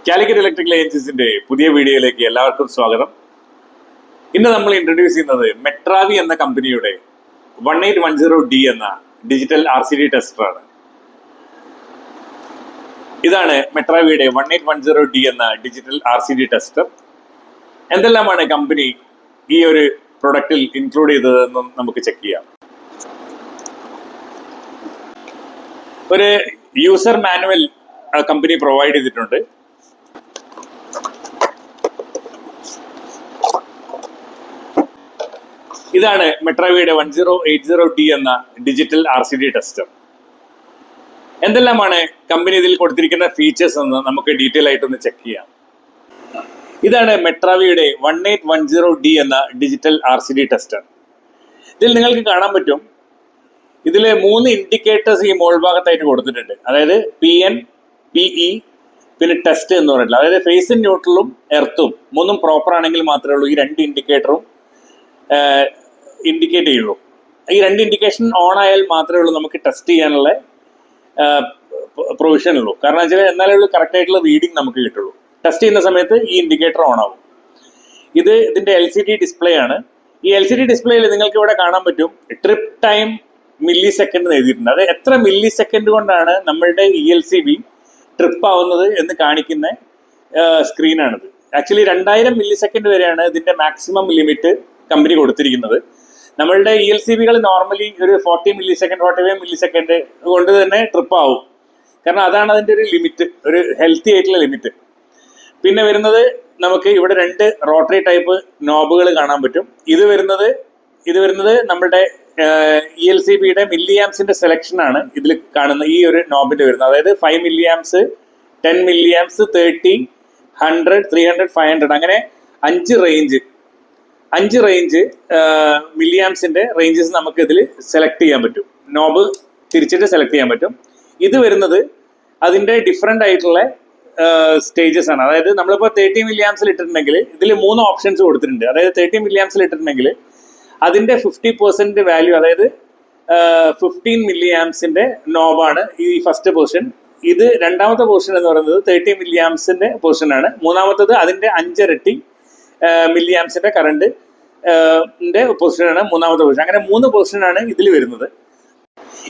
Calicut electrical ഏജൻസീസിന്റെ പുതിയ വീഡിയോയിലേക്ക് എല്ലാവർക്കും സ്വാഗതം. ഇന്ന് നമ്മൾ ഇൻട്രൊഡ്യൂസ് ചെയ്യുന്നത് മെട്രാവി എന്ന കമ്പനിയുടെ 1810D എന്ന ഡിജിറ്റൽ RCD ടെസ്റ്ററാണ്. ഇതാണ് മെട്രാവിയുടെ 1810D എന്ന ഡിജിറ്റൽ RCD ടെസ്റ്റർ. എന്തെല്ലാമാണ് കമ്പനി ഈ ഒരു പ്രൊഡക്റ്റിൽ ഇൻക്ലൂഡ് ചെയ്തതെന്നും നമുക്ക് ചെക്ക് ചെയ്യാം. ഒരു യൂസർ മാനുവൽ കമ്പനി പ്രൊവൈഡ് ചെയ്തിട്ടുണ്ട്. ഇതാണ് മെട്രാവിയുടെ 1080D എന്ന ഡിജിറ്റൽ RCD ടെസ്റ്റർ. എന്തെല്ലാമാണ് കമ്പനി ഇതിൽ കൊടുത്തിരിക്കുന്ന ഫീച്ചേഴ്സ് എന്ന് നമുക്ക് ഡീറ്റെയിൽ ആയിട്ടൊന്ന് ചെക്ക് ചെയ്യാം. ഇതാണ് മെട്രാവിയുടെ 1810D എന്ന ഡിജിറ്റൽ RCD ടെസ്റ്റർ. ഇതിൽ നിങ്ങൾക്ക് കാണാൻ പറ്റും, ഇതിൽ 3 ഇൻഡിക്കേറ്റേഴ്സ് ഈ മോൾ ഭാഗത്തായിട്ട് കൊടുത്തിട്ടുണ്ട്. അതായത് PN, PE, പിന്നെ ടെസ്റ്റ് എന്ന് പറഞ്ഞിട്ടുള്ള, അതായത് ഫേസും ന്യൂട്രലും എർത്തും 3 പ്രോപ്പർ ആണെങ്കിൽ മാത്രമേ ഉള്ളൂ ഈ 2 ഇൻഡിക്കേറ്ററും ഇൻഡിക്കേറ്റ് ചെയ്യുള്ളൂ. ഈ 2 ഇൻഡിക്കേഷൻ ഓൺ ആയാൽ മാത്രമേ ഉള്ളൂ നമുക്ക് ടെസ്റ്റ് ചെയ്യാനുള്ള പ്രൊവിഷൻ ഉള്ളൂ. കാരണം വെച്ചാൽ എന്നാലേ ഉള്ളൂ കറക്റ്റ് ആയിട്ടുള്ള റീഡിങ് നമുക്ക് കിട്ടുള്ളൂ. ടെസ്റ്റ് ചെയ്യുന്ന സമയത്ത് ഈ ഇൻഡിക്കേറ്റർ ഓൺ ആവും. ഇതിന്റെ LCD ഡിസ്പ്ലേ ആണ്. ഈ LCD ഡിസ്പ്ലേയിൽ നിങ്ങൾക്ക് ഇവിടെ കാണാൻ പറ്റും ട്രിപ്പ് ടൈം മില്ലി സെക്കൻഡ് എഴുതിയിട്ടുണ്ട്. അത് എത്ര മില്ലി സെക്കൻഡ് കൊണ്ടാണ് നമ്മളുടെ ELCB ട്രിപ്പ് ആവുന്നത് എന്ന് കാണിക്കുന്ന സ്ക്രീനാണിത്. ആക്ച്വലി 2000 മില്ലി സെക്കൻഡ് വരെയാണ് ഇതിന്റെ മാക്സിമം ലിമിറ്റ് കമ്പനി കൊടുത്തിരിക്കുന്നത്. നമ്മളുടെ ELCBകൾ നോർമലി ഒരു 40 മില്ലി സെക്കൻഡ് 45 മില്ലി സെക്കൻഡ് കൊണ്ട് തന്നെ ട്രിപ്പ് ആവും. കാരണം അതാണ് അതിൻ്റെ ഒരു ലിമിറ്റ്, ഒരു ഹെൽത്തി ആയിട്ടുള്ള ലിമിറ്റ്. പിന്നെ വരുന്നത് നമുക്ക് ഇവിടെ 2 റോട്ടറി ടൈപ്പ് നോബുകൾ കാണാൻ പറ്റും. ഇത് വരുന്നത് നമ്മുടെ ELCBയുടെ മില്ലി ആംസിന്റെ സെലക്ഷൻ ആണ് ഇതിൽ കാണുന്ന ഈ ഒരു നോബിന്റെ വരുന്നത്. അതായത് 5 മില്ലി ആംസ്, 10 മില്ലി ആംസ്, 30, 100, 300, 500 അങ്ങനെ 5 റേഞ്ച് മില്ലി ആംസിന്റെ റേഞ്ചസ് നമുക്ക് ഇതിൽ സെലക്ട് ചെയ്യാൻ പറ്റും. നോബ് തിരിച്ചിട്ട് സെലക്ട് ചെയ്യാൻ പറ്റും. ഇത് വരുന്നത് അതിന്റെ ഡിഫറെന്റ് ആയിട്ടുള്ള സ്റ്റേജസ് ആണ്. അതായത് നമ്മളിപ്പോൾ 30 മില്ലി ആംസിൽ ഇട്ടിട്ടുണ്ടെങ്കിൽ ഇതിൽ 3 ഓപ്ഷൻസ് കൊടുത്തിട്ടുണ്ട്. അതായത് 30 മില്ലി ആംസിൽ ഇട്ടിട്ടുണ്ടെങ്കിൽ അതിന്റെ 50% വാല്യൂ, അതായത് 15 മില്ലി ആംസിന്റെ നോബാണ് ഈ ഫസ്റ്റ് പൊസിഷൻ. ഇത് രണ്ടാമത്തെ പൊസിഷൻ എന്ന് പറയുന്നത് 30 മില്ലി ആംസിന്റെ പൊസിഷൻ ആണ്. മൂന്നാമത്തത് അതിന്റെ 5 ഇരട്ടി മില്ലി ആംസിന്റെ കറണ്ട് പൊസിഷനാണ് മൂന്നാമത്തെ പൊസിഷൻ. അങ്ങനെ 3 പൊസിഷനാണ് ഇതിൽ വരുന്നത്.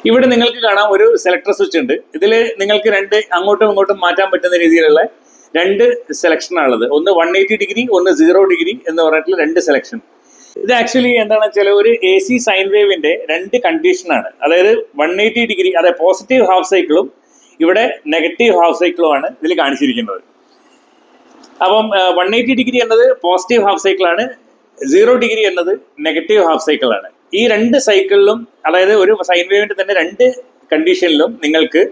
ഇവിടെ നിങ്ങൾക്ക് കാണാം ഒരു സെലക്ടർ സ്വിച്ച് ഉണ്ട്. ഇതിൽ നിങ്ങൾക്ക് 2 അങ്ങോട്ടും ഇങ്ങോട്ടും മാറ്റാൻ പറ്റുന്ന രീതിയിലുള്ള 2 സെലക്ഷനാണുള്ളത്. ഒന്ന് 180 ഡിഗ്രി, ഒന്ന് 0 ഡിഗ്രി എന്ന് പറഞ്ഞിട്ടുള്ള 2 സെലക്ഷൻ. ഇത് ആക്ച്വലി എന്താണെന്ന് വെച്ചാൽ ഒരു AC സൈൻ വേവിന്റെ 2 കണ്ടീഷനാണ്. അതായത് 180 ഡിഗ്രി, അതായത് പോസിറ്റീവ് ഹാഫ് സൈക്കിളും ഇവിടെ നെഗറ്റീവ് ഹാഫ് സൈക്കിളും ആണ് ഇതിൽ കാണിച്ചിരിക്കുന്നത്. അപ്പം 180 ഡിഗ്രി എന്നത് പോസിറ്റീവ് ഹാഫ് സൈക്കിളാണ്, 0 ഡിഗ്രി എന്നത് നെഗറ്റീവ് ഹാഫ് സൈക്കിളാണ്. ഈ 2 സൈക്കിളിലും, അതായത് ഒരു സൈൻ വേവിന്റെ തന്നെ 2 കണ്ടീഷനിലും നിങ്ങൾക്ക്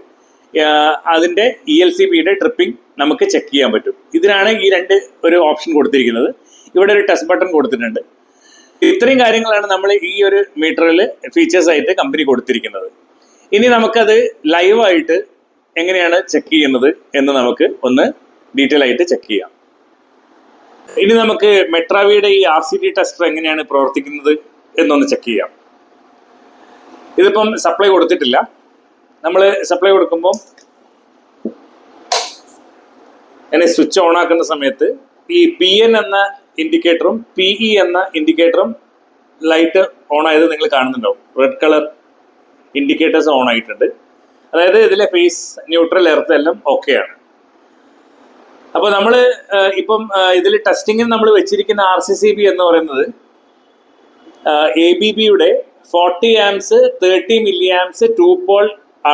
അതിന്റെ ELCBയുടെ ട്രിപ്പിംഗ് നമുക്ക് ചെക്ക് ചെയ്യാൻ പറ്റും. ഇതിനാണ് ഈ 2 ഒരു ഓപ്ഷൻ കൊടുത്തിരിക്കുന്നത്. ഇവിടെ ഒരു ടെസ്റ്റ് ബട്ടൺ കൊടുത്തിട്ടുണ്ട്. ഇത്രയും കാര്യങ്ങളാണ് നമ്മൾ ഈ ഒരു മീറ്ററിൽ ഫീച്ചേഴ്സ് ആയിട്ട് കമ്പനി കൊടുത്തിരിക്കുന്നത്. ഇനി നമുക്കത് ലൈവായിട്ട് എങ്ങനെയാണ് ചെക്ക് ചെയ്യുന്നത് എന്ന് നമുക്ക് ഒന്ന് ഡീറ്റെയിൽ ആയിട്ട് ചെക്ക് ചെയ്യാം. ഇനി നമുക്ക് മെട്രാവിയുടെ ഈ RCD ടെസ്റ്റർ എങ്ങനെയാണ് പ്രവർത്തിക്കുന്നത് എന്നൊന്ന് ചെക്ക് ചെയ്യാം. ഇതിപ്പം സപ്ലൈ കൊടുത്തിട്ടില്ല. നമ്മൾ സപ്ലൈ കൊടുക്കുമ്പോൾ അങ്ങനെ സ്വിച്ച് ഓൺ ആക്കുന്ന സമയത്ത് ഈ PN എന്ന ഇൻഡിക്കേറ്ററും PE എന്ന ഇൻഡിക്കേറ്ററും ലൈറ്റ് ഓൺ ആയത് നിങ്ങൾ കാണുന്നുണ്ടാവും. റെഡ് കളർ ഇൻഡിക്കേറ്റേഴ്സ് ഓൺ ആയിട്ടുണ്ട്. അതായത് ഇതിലെ ഫേസ്, ന്യൂട്രൽ, എർത്ത് എല്ലാം ഓക്കെയാണ്. അപ്പോൾ നമ്മൾ ഇപ്പം ഇതിൽ ടെസ്റ്റിങ്ങിന് നമ്മൾ വെച്ചിരിക്കുന്ന RCCB എന്ന് പറയുന്നത് ABBയുടെ 40 amps 30 milli amps 2 pole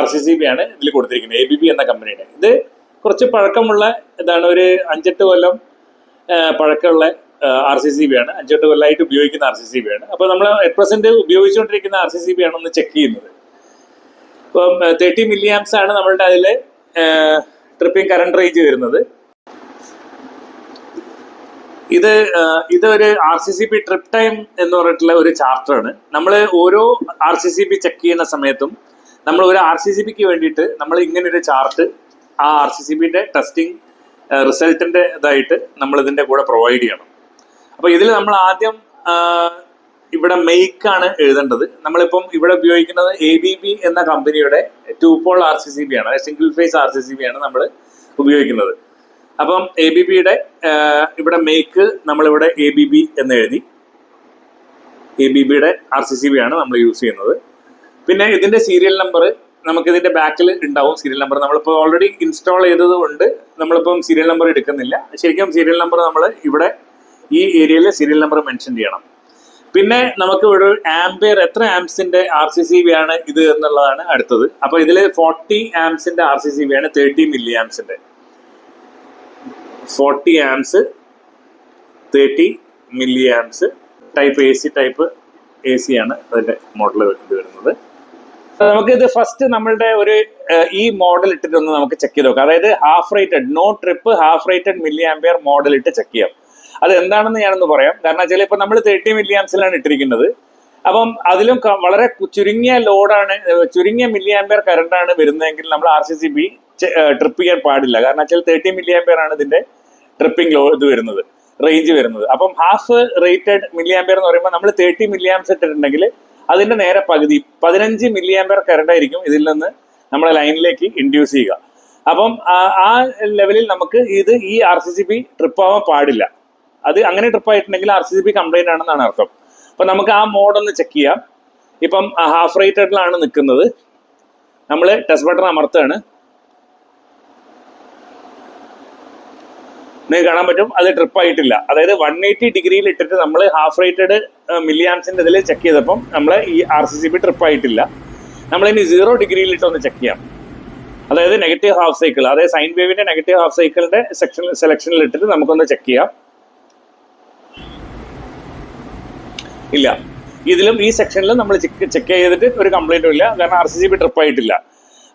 RCCB ആണ് ഇതിൽ കൊടുത്തിരിക്കുന്നത്, ABB എന്ന കമ്പനിയുടെ. ഇത് കുറച്ച് പഴക്കമുള്ള ഇതാണ്, ഒരു 5-8 കൊല്ലം പഴക്കമുള്ള RCCB ആണ്. 5-8 കൊല്ലമായിട്ട് ഉപയോഗിക്കുന്ന RCCB ആണ്. അപ്പോൾ നമ്മൾ അറ്റ് പ്രസന്റ് ഉപയോഗിച്ചുകൊണ്ടിരിക്കുന്ന RCCB ആണെന്ന് ചെക്ക് ചെയ്യുന്നത്. ഇപ്പം 30 മില്ലി ആംസ് ആണ് നമ്മളുടെ അതിൽ ട്രിപ്പിംഗ് കറണ്ട് റേഞ്ച് വരുന്നത്. ഇതൊരു RCCB ട്രിപ്പ് ടൈം എന്ന് പറഞ്ഞിട്ടുള്ള ഒരു ചാർട്ടാണ്. നമ്മൾ ഓരോ RCCB ചെക്ക് ചെയ്യുന്ന സമയത്തും നമ്മൾ ഒരു RCCBക്ക് വേണ്ടിയിട്ട് നമ്മൾ ഇങ്ങനെ ഒരു ചാർട്ട് ആ RCCBയുടെ ടെസ്റ്റിംഗ് റിസൾട്ടിന്റെ ഇതായിട്ട് നമ്മൾ ഇതിന്റെ കൂടെ പ്രൊവൈഡ് ചെയ്യണം. അപ്പോൾ ഇതിൽ നമ്മൾ ആദ്യം ഇവിടെ മെയ്ക്കാണ് എഴുതേണ്ടത്. നമ്മളിപ്പം ഇവിടെ ഉപയോഗിക്കുന്നത് ABB എന്ന കമ്പനിയുടെ 2 പോൾ RCCB ആണ്, സിംഗിൾ ഫേസ് RCCB ആണ് നമ്മൾ ഉപയോഗിക്കുന്നത്. അപ്പം ABB ഇവിടെ മേക്ക് നമ്മളിവിടെ ABB എന്ന് എഴുതി. ABB RCCB ആണ് നമ്മൾ യൂസ് ചെയ്യുന്നത്. പിന്നെ ഇതിന്റെ സീരിയൽ നമ്പർ നമുക്ക് ഇതിന്റെ ബാക്കിൽ ഉണ്ടാവും. സീരിയൽ നമ്പർ നമ്മളിപ്പോൾ ഓൾറെഡി ഇൻസ്റ്റാൾ ചെയ്തത് കൊണ്ട് നമ്മളിപ്പം സീരിയൽ നമ്പർ എടുക്കുന്നില്ല. ശരിക്കും സീരിയൽ നമ്പർ നമ്മൾ ഇവിടെ ഈ ഏരിയയിൽ സീരിയൽ നമ്പർ മെൻഷൻ ചെയ്യണം. പിന്നെ നമുക്ക് ഒരു ആംപിയർ എത്ര ആംസിന്റെ RCCB ആണ് ഇത് എന്നുള്ളതാണ് അടുത്തത്. അപ്പൊ ഇതിൽ 40 ആംസിന്റെ RCCB ആണ്, 30 മില്ലി ആംസിന്റെ. 40 amps, 30 milli amps. Type type AC ആണ് അതിന്റെ മോഡൽ വരുന്നത്. നമുക്ക് ഇത് ഫസ്റ്റ് നമ്മളുടെ ഒരു ഈ മോഡൽ ഇട്ടിട്ടൊന്ന് നമുക്ക് ചെക്ക് ചെയ്ത് നോക്കാം. അതായത് half rated, no trip half rated milli ampere model ഇട്ട് ചെക്ക് ചെയ്യാം. അത് എന്താണെന്ന് ഞാനൊന്ന് പറയാം. കാരണം വെച്ചാൽ ഇപ്പൊ നമ്മൾ 30 മില്ലി ആംസിലാണ് ഇട്ടിരിക്കുന്നത്. അപ്പം അതിലും വളരെ ചുരുങ്ങിയ ലോഡാണ്, ചുരുങ്ങിയ മില്ലി ആംപിയർ കറണ്ട് ആണ് വരുന്നതെങ്കിൽ നമ്മൾ RCCB ട്രിപ്പ് ചെയ്യാൻ പാടില്ല. കാരണം വെച്ചാൽ 30 മില്ലി ആംപിയർ ആണ് ഇതിന്റെ ട്രിപ്പിംഗ് ഇത് വരുന്നത്, റേഞ്ച് വരുന്നത്. അപ്പം ഹാഫ് റേറ്റഡ് മില്ലി ആംപിയർ എന്ന് പറയുമ്പോൾ നമ്മൾ 30 മില്ലി ആംസ് ഇട്ടിട്ടുണ്ടെങ്കിൽ അതിന്റെ നേരെ പകുതി 15 മില്ലി ആംപിയർ കറണ്ട് ആയിരിക്കും ഇതിൽ നിന്ന് നമ്മളെ ലൈനിലേക്ക് ഇൻഡ്യൂസ് ചെയ്യുക. അപ്പം ആ ലെവലിൽ നമുക്ക് ഈ RCCB ട്രിപ്പ് ആവാൻ പാടില്ല. അത് അങ്ങനെ ട്രിപ്പ് ആയിട്ടുണ്ടെങ്കിൽ RCCB കംപ്ലൈന്റ് ആണെന്നാണ് അർത്ഥം. അപ്പൊ നമുക്ക് ആ മോഡൊന്ന് ചെക്ക് ചെയ്യാം. ഇപ്പം ഹാഫ് റേറ്റഡിലാണ് നിൽക്കുന്നത്. നമ്മൾ ടെസ്റ്റ് ബട്ടൺ അമർത്തുകയാണ്. നിങ്ങൾക്ക് കാണാൻ പറ്റും അത് ട്രിപ്പ് ആയിട്ടില്ല. അതായത് 180 ഡിഗ്രിയിൽ ഇട്ടിട്ട് നമ്മൾ ഹാഫ് റേറ്റഡ് മില്ലി ആംസിന്റെ ഇതിൽ ചെക്ക് ചെയ്തപ്പം നമ്മളെ ഈ RCCB ട്രിപ്പ് ആയിട്ടില്ല. നമ്മളിനി 0 ഡിഗ്രിയിൽ ഇട്ടൊന്ന് ചെക്ക് ചെയ്യാം. അതായത് നെഗറ്റീവ് ഹാഫ് സൈക്കിൾ, അതായത് സൈൻ വേവിന്റെ നെഗറ്റീവ് ഹാഫ് സൈക്കിളിന്റെ സെലക്ഷനിൽ ഇട്ടിട്ട് നമുക്കൊന്ന് ചെക്ക് ചെയ്യാം. ഇല്ല, ഇതിലും ഈ സെക്ഷനിലും നമ്മൾ ചെക്ക് ചെയ്തിട്ട് ഒരു കംപ്ലൈന്റും ഇല്ല. കാരണം RCCB ട്രിപ്പ് ആയിട്ടില്ല.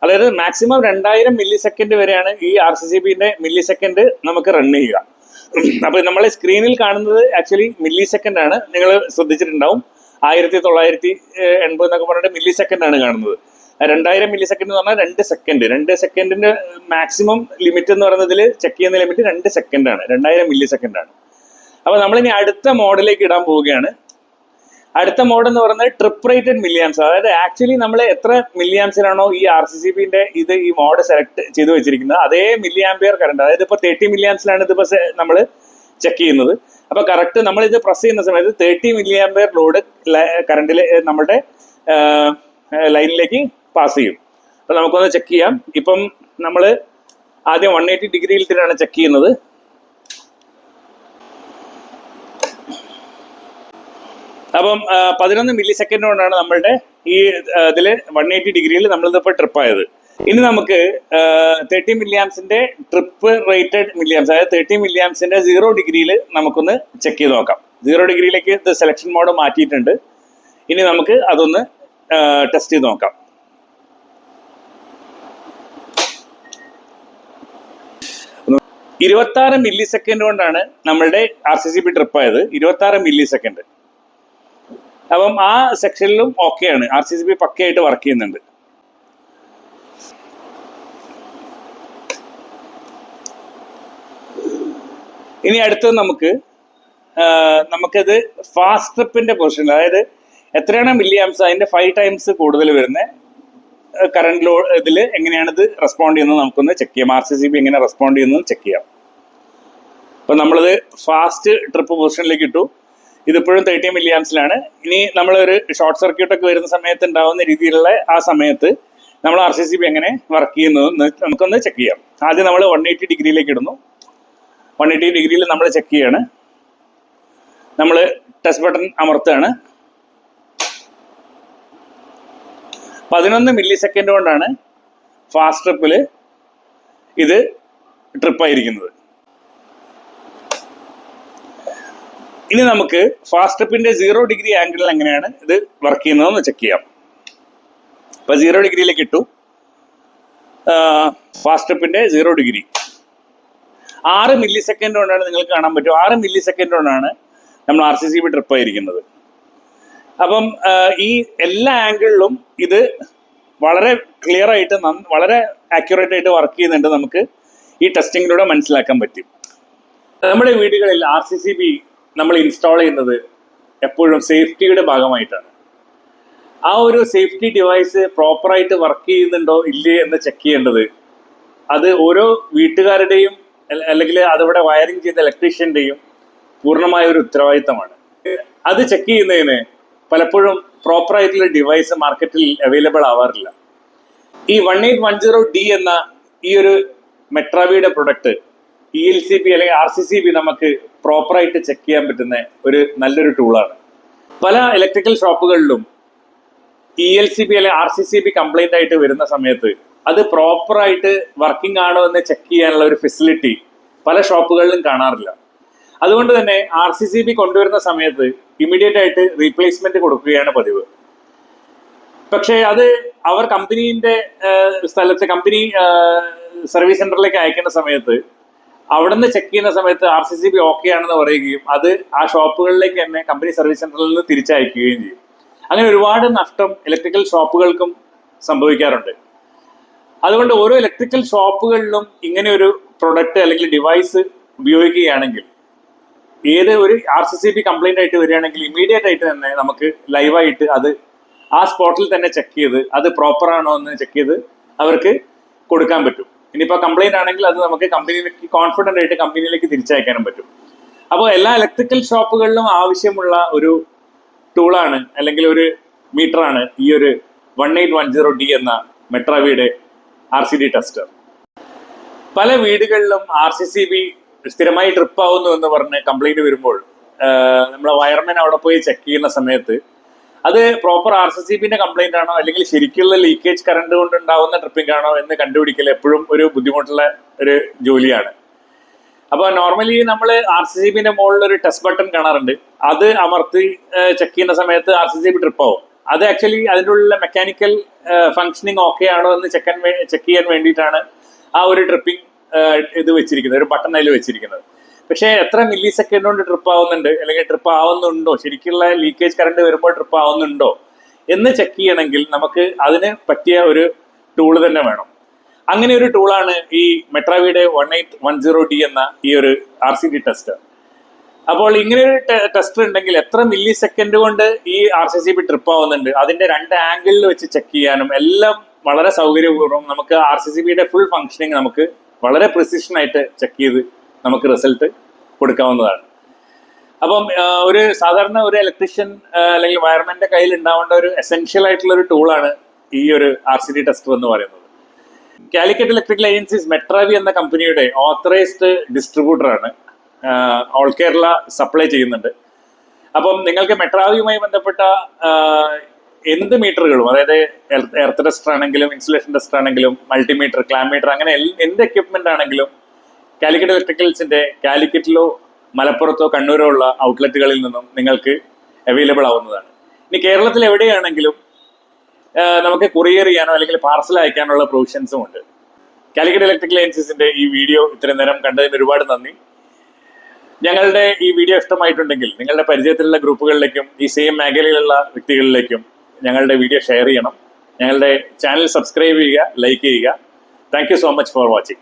അതായത് മാക്സിമം 2000 മില്ലി സെക്കൻഡ് വരെയാണ് ഈ RCCBന്റെ മില്ലി സെക്കൻഡ് നമുക്ക് റൺ ചെയ്യുക. അപ്പൊ നമ്മൾ സ്ക്രീനിൽ കാണുന്നത് ആക്ച്വലി മില്ലി സെക്കൻഡ് ആണ്. നിങ്ങൾ ശ്രദ്ധിച്ചിട്ടുണ്ടാവും 1980 എന്നൊക്കെ പറഞ്ഞിട്ട് മില്ലി സെക്കൻഡ് ആണ് കാണുന്നത്. 2000 മില്ലി സെക്കൻഡ് എന്ന് പറഞ്ഞാൽ 2 സെക്കൻഡ്. 2 സെക്കൻഡിന്റെ മാക്സിമം ലിമിറ്റ് എന്ന് പറയുന്നതിൽ ചെക്ക് ചെയ്യുന്ന ലിമിറ്റ് 2 സെക്കൻഡ് ആണ്, 2000 മില്ലി സെക്കൻഡ് ആണ്. അപ്പൊ നമ്മളിനി അടുത്ത മോഡിലേക്ക് ഇടാൻ പോവുകയാണ്. അടുത്ത മോഡ് എന്ന് പറയുന്നത് ട്രിപ്പ് റേറ്റഡ് മില്ലി ആംസ്. അതായത് ആക്ച്വലി നമ്മൾ എത്ര മില്ലി ആംസിലാണോ ഈ RCCBന്റെ ഈ മോഡ് സെലക്ട് ചെയ്ത് വെച്ചിരിക്കുന്നത് അതേ മില്ലി ആംപിയർ കറണ്ട്, അതായത് ഇപ്പൊ 30 മില്ലി ആംസിലാണ് ഇതിപ്പോ നമ്മൾ ചെക്ക് ചെയ്യുന്നത്. അപ്പൊ കറക്റ്റ് നമ്മൾ ഇത് പ്രസ് ചെയ്യുന്ന സമയത്ത് 30 മില്ലി ആംപിയർ ലോഡ് കറണ്ടിൽ നമ്മുടെ ലൈനിലേക്ക് പാസ് ചെയ്യും. അപ്പൊ നമുക്കൊന്ന് ചെക്ക് ചെയ്യാം. ഇപ്പം നമ്മൾ ആദ്യം 180 ഡിഗ്രിയിലിട്ടാണ് ചെക്ക് ചെയ്യുന്നത്. അപ്പം 11 മില്ലി സെക്കൻഡ് കൊണ്ടാണ് നമ്മളുടെ ഈ ഇതിൽ 180 ഡിഗ്രിയിൽ നമ്മളിതിപ്പോൾ ട്രിപ്പ് ആയത്. ഇനി നമുക്ക് 30 മില്ലി ആംസിന്റെ ട്രിപ്പ് റേറ്റഡ് മില്ലി ആംസ്, അതായത് 30 മില്ലി ആംസിന്റെ 0 ഡിഗ്രിയിൽ നമുക്കൊന്ന് ചെക്ക് ചെയ്ത് നോക്കാം. 0 ഡിഗ്രിയിലേക്ക് ഇത് സെലക്ഷൻ മോഡ് മാറ്റിയിട്ടുണ്ട്. ഇനി നമുക്ക് അതൊന്ന് ടെസ്റ്റ് ചെയ്ത് നോക്കാം. ഇരുപത്താറ് മില്ലി സെക്കൻഡ് കൊണ്ടാണ് നമ്മളുടെ RCCB ട്രിപ്പ് ആയത്. 26 മില്ലി സെക്കൻഡ്. അപ്പം ആ സെക്ഷനിലും ഓക്കെയാണ്, RCCB പക്കയായിട്ട് വർക്ക് ചെയ്യുന്നുണ്ട്. ഇനി അടുത്തത് നമുക്കത് ഫാസ്റ്റ് ട്രിപ്പിന്റെ പൊസിഷൻ, അതായത് എത്രയാണ് മില്ലി ആംസ് അതിന്റെ 5 ടൈംസ് കൂടുതൽ വരുന്ന കറണ്ട് ലോഡ് ഇതിൽ എങ്ങനെയാണ് ഇത് റെസ്പോണ്ട് ചെയ്യുന്നത് നമുക്കൊന്ന് ചെക്ക് ചെയ്യാം. RCCB എങ്ങനെ റെസ്പോണ്ട് ചെയ്യുന്നത് ചെക്ക് ചെയ്യാം. അപ്പൊ നമ്മളിത് ഫാസ്റ്റ് ട്രിപ്പ് പൊസിഷനിലേക്ക് ഇട്ടു. ഇതിപ്പോഴും 30 മില്ലി ആംസിലാണ്. ഇനി നമ്മളൊരു ഷോർട്ട് സർക്യൂട്ട് ഒക്കെ വരുന്ന സമയത്ത് ഉണ്ടാവുന്ന രീതിയിലുള്ള ആ സമയത്ത് നമ്മൾ RCCB എങ്ങനെ വർക്ക് ചെയ്യുന്നത് നമുക്കൊന്ന് ചെക്ക് ചെയ്യാം. ആദ്യം നമ്മൾ 180 ഡിഗ്രിയിലേക്ക് ഇടുന്നു. 180 ഡിഗ്രിയിൽ നമ്മൾ ചെക്ക് ചെയ്യാണ്. നമ്മൾ ടെസ്റ്റ് ബട്ടൺ അമർത്തുകയാണ്. 11 മില്ലി സെക്കൻഡ് കൊണ്ടാണ് ഫാസ്റ്റ് ട്രിപ്പിൽ ഇത് ട്രിപ്പായിരിക്കുന്നത്. ഇനി നമുക്ക് ഫാസ്റ്റ് ട്രിപ്പിന്റെ 0 ഡിഗ്രി ആംഗിളിൽ എങ്ങനെയാണ് ഇത് വർക്ക് ചെയ്യുന്നതെന്ന് ചെക്ക് ചെയ്യാം. അപ്പൊ 0 ഡിഗ്രിയിലേക്ക് ഇട്ടു. ഫാസ്റ്റ് ട്രിപ്പിന്റെ 0 ഡിഗ്രി 6 മില്ലി സെക്കൻഡ് കൊണ്ടാണ് നിങ്ങൾക്ക് കാണാൻ പറ്റും. 6 മില്ലി സെക്കൻഡ് കൊണ്ടാണ് നമ്മൾ RCCB ട്രിപ്പ് ആയിരിക്കുന്നത്. അപ്പം ഈ എല്ലാ ആംഗിളിലും ഇത് വളരെ ക്ലിയർ ആയിട്ട് വളരെ ആക്യുറേറ്റ് ആയിട്ട് വർക്ക് ചെയ്യുന്നുണ്ട്. നമുക്ക് ഈ ടെസ്റ്റിങ്ങിലൂടെ മനസ്സിലാക്കാൻ പറ്റും. നമ്മുടെ വീടുകളിൽ RCCB നമ്മൾ ഇൻസ്റ്റാൾ ചെയ്യുന്നത് എപ്പോഴും സേഫ്റ്റിയുടെ ഭാഗമായിട്ടാണ്. ആ ഒരു സേഫ്റ്റി ഡിവൈസ് പ്രോപ്പറായിട്ട് വർക്ക് ചെയ്യുന്നുണ്ടോ ഇല്ലേ എന്ന് ചെക്ക് ചെയ്യേണ്ടത് അത് ഓരോ വീട്ടുകാരുടെയും അല്ലെങ്കിൽ അതിവിടെ വയറിംഗ് ചെയ്ത ഇലക്ട്രീഷ്യൻ്റെയും പൂർണ്ണമായ ഒരു ഉത്തരവാദിത്തമാണ്. അത് ചെക്ക് ചെയ്യുന്നതിന് പലപ്പോഴും പ്രോപ്പറായിട്ടുള്ള ഡിവൈസ് മാർക്കറ്റിൽ അവൈലബിൾ ആവാറില്ല. ഈ 1810D എന്ന ഈ ഒരു മെട്രാവിയുടെ പ്രൊഡക്റ്റ് ELCB അല്ലെങ്കിൽ RCCB നമുക്ക് പ്രോപ്പറായിട്ട് ചെക്ക് ചെയ്യാൻ പറ്റുന്ന ഒരു നല്ലൊരു ടൂളാണ്. പല ഇലക്ട്രിക്കൽ ഷോപ്പുകളിലും ELCB അല്ലെങ്കിൽ RCCB കംപ്ലൈന്റ് ആയിട്ട് വരുന്ന സമയത്ത് അത് പ്രോപ്പറായിട്ട് വർക്കിംഗ് ആണോ എന്ന് ചെക്ക് ചെയ്യാനുള്ള ഒരു ഫെസിലിറ്റി പല ഷോപ്പുകളിലും കാണാറില്ല. അതുകൊണ്ട് തന്നെ RCCB കൊണ്ടുവരുന്ന സമയത്ത് ഇമ്മീഡിയറ്റ് ആയിട്ട് റീപ്ലേസ്മെന്റ് കൊടുക്കുകയാണ് പതിവ്. പക്ഷേ അത് അവർ കമ്പനീന്റെ സ്ഥലത്ത് കമ്പനി സർവീസ് സെന്ററിലേക്ക് അയക്കുന്ന സമയത്ത് അവിടെ നിന്ന് ചെക്ക് ചെയ്യുന്ന സമയത്ത് RCCB ഓക്കെ ആണെന്ന് പറയുകയും അത് ആ ഷോപ്പുകളിലേക്ക് തന്നെ കമ്പനി സർവീസ് സെന്ററിൽ നിന്ന് തിരിച്ചയക്കുകയും ചെയ്യും. അങ്ങനെ ഒരുപാട് നഷ്ടം ഇലക്ട്രിക്കൽ ഷോപ്പുകൾക്കും സംഭവിക്കാറുണ്ട്. അതുകൊണ്ട് ഓരോ ഇലക്ട്രിക്കൽ ഷോപ്പുകളിലും ഇങ്ങനെ ഒരു പ്രൊഡക്റ്റ് അല്ലെങ്കിൽ ഡിവൈസ് ഉപയോഗിക്കുകയാണെങ്കിൽ ഏത് ഒരു RCCB കംപ്ലൈന്റ് ആയിട്ട് വരികയാണെങ്കിൽ ഇമ്മീഡിയറ്റ് ആയിട്ട് തന്നെ നമുക്ക് ലൈവായിട്ട് അത് ആ സ്പോട്ടിൽ തന്നെ ചെക്ക് ചെയ്ത് അത് പ്രോപ്പർ ആണോ എന്ന് ചെക്ക് ചെയ്ത് അവർക്ക് കൊടുക്കാൻ പറ്റും. ഇനിയിപ്പോൾ കംപ്ലൈന്റ് ആണെങ്കിൽ അത് നമുക്ക് കമ്പനിയിലേക്ക് കോൺഫിഡന്റ് ആയിട്ട് കമ്പനിയിലേക്ക് തിരിച്ചയക്കാനും പറ്റും. അപ്പോൾ എല്ലാ ഇലക്ട്രിക്കൽ ഷോപ്പുകളിലും ആവശ്യമുള്ള ഒരു ടൂളാണ് അല്ലെങ്കിൽ ഒരു മീറ്ററാണ് ഈ ഒരു 1810D എന്ന മെട്രാവിയുടെ RCD ടെസ്റ്റർ. പല വീടുകളിലും RCCB സ്ഥിരമായി ട്രിപ്പ് ആവുന്നു എന്ന് പറഞ്ഞ് കംപ്ലൈന്റ് വരുമ്പോൾ നമ്മളെ വയർമാൻ അവിടെ പോയി ചെക്ക് ചെയ്യുന്ന സമയത്ത് അത് പ്രോപ്പർ RCCBന്റെ കംപ്ലൈന്റ് ആണോ അല്ലെങ്കിൽ ശരിക്കുള്ള ലീക്കേജ് കറണ്ട് കൊണ്ട് ഉണ്ടാവുന്ന ട്രിപ്പിംഗ് ആണോ എന്ന് കണ്ടുപിടിക്കൽ എപ്പോഴും ഒരു ബുദ്ധിമുട്ടുള്ള ഒരു ജോലിയാണ്. അപ്പോൾ നോർമലി നമ്മൾ RCCBന്റെ മുകളിൽ ഒരു ടെസ്റ്റ് ബട്ടൺ കാണാറുണ്ട്. അത് അമർത്തി ചെക്ക് ചെയ്യുന്ന സമയത്ത് RCCB ട്രിപ്പ് ആവും. അത് ആക്ച്വലി അതിനുള്ള മെക്കാനിക്കൽ ഫങ്ഷനിങ് ഓക്കെ ആണോ എന്ന് ചെക്ക് ചെയ്യാൻ വേണ്ടിയിട്ടാണ് ആ ഒരു ട്രിപ്പിംഗ് ഇത് വെച്ചിരിക്കുന്നത്, ഒരു ബട്ടൺ അതിൽ വെച്ചിരിക്കുന്നത്. പക്ഷേ എത്ര മില്ലി സെക്കൻഡ് കൊണ്ട് ട്രിപ്പ് ആവുന്നുണ്ട് അല്ലെങ്കിൽ ട്രിപ്പ് ആവുന്നുണ്ടോ, ശരിക്കുള്ള ലീക്കേജ് കറണ്ട് വരുമ്പോൾ ട്രിപ്പ് ആവുന്നുണ്ടോ എന്ന് ചെക്ക് ചെയ്യണമെങ്കിൽ നമുക്ക് അതിന് പറ്റിയ ഒരു ടൂള് തന്നെ വേണം. അങ്ങനെ ഒരു ടൂളാണ് ഈ മെട്രാവിയുടെ 1810D എന്ന ഈ ഒരു RCD ടെസ്റ്റർ. അപ്പോൾ ഇങ്ങനെ ഒരു ടെസ്റ്റർ ഉണ്ടെങ്കിൽ എത്ര മില്ലി സെക്കൻഡ് കൊണ്ട് ഈ RCCB ട്രിപ്പ് ആവുന്നുണ്ട് അതിന്റെ 2 ആംഗിളിൽ വെച്ച് ചെക്ക് ചെയ്യാനും എല്ലാം വളരെ സൗകര്യപൂർവ്വം നമുക്ക് RCCBയുടെ ഫുൾ ഫങ്ഷനിങ് നമുക്ക് വളരെ പ്രിസിഷൻ ആയിട്ട് ചെക്ക് ചെയ്ത് നമുക്ക് റിസൾട്ട് കൊടുക്കാവുന്നതാണ്. അപ്പം ഒരു സാധാരണ ഒരു ഇലക്ട്രീഷ്യൻ അല്ലെങ്കിൽ വയർമാന്റെ കയ്യിൽ ഉണ്ടാവേണ്ട ഒരു എസെൻഷ്യൽ ആയിട്ടുള്ള ഒരു ടൂളാണ് ഈ ഒരു RCD ടെസ്റ്റർ എന്ന് പറയുന്നത്. കാലിക്കറ്റ് ഇലക്ട്രിക്കൽ ഏജൻസീസ് മെട്രാവി എന്ന കമ്പനിയുടെ ഓത്തറൈസ്ഡ് ഡിസ്ട്രിബ്യൂട്ടറാണ്. ഓൾ കേരള സപ്ലൈ ചെയ്യുന്നുണ്ട്. അപ്പം നിങ്ങൾക്ക് മെട്രാവിയുമായി ബന്ധപ്പെട്ട എന്ത് മീറ്ററുകളും, അതായത് എർത്ത് ടെസ്റ്റർ ആണെങ്കിലും ഇൻസുലേഷൻ ടെസ്റ്റർ ആണെങ്കിലും മൾട്ടിമീറ്റർ, ക്ലാമീറ്റർ, അങ്ങനെ എന്ത് എക്യുപ്മെന്റ് ആണെങ്കിലും കാലിക്കറ്റ് ഇലക്ട്രിക്കൽസിന്റെ കാലിക്കറ്റിലോ മലപ്പുറത്തോ കണ്ണൂരോ ഉള്ള ഔട്ട്ലെറ്റുകളിൽ നിന്നും നിങ്ങൾക്ക് അവൈലബിൾ ആവുന്നതാണ്. ഇനി കേരളത്തിൽ എവിടെയാണെങ്കിലും നമുക്ക് കൊറിയർ ചെയ്യാനോ അല്ലെങ്കിൽ പാർസൽ അയക്കാനുള്ള പ്രൊവിഷൻസും ഉണ്ട്. കാലിക്കറ്റ് ഇലക്ട്രിക്കൽ ഏജൻസീസിന്റെ ഈ വീഡിയോ ഇത്രയും നേരം കണ്ടതിന് ഒരുപാട് നന്ദി. ഞങ്ങളുടെ ഈ വീഡിയോ ഇഷ്ടമായിട്ടുണ്ടെങ്കിൽ നിങ്ങളുടെ പരിചയത്തിലുള്ള ഗ്രൂപ്പുകളിലേക്കും ഈ സെയിം മേഖലയിലുള്ള വ്യക്തികളിലേക്കും ഞങ്ങളുടെ വീഡിയോ ഷെയർ ചെയ്യണം. ഞങ്ങളുടെ ചാനൽ സബ്സ്ക്രൈബ് ചെയ്യുക, ലൈക്ക് ചെയ്യുക. Thank you so much for watching.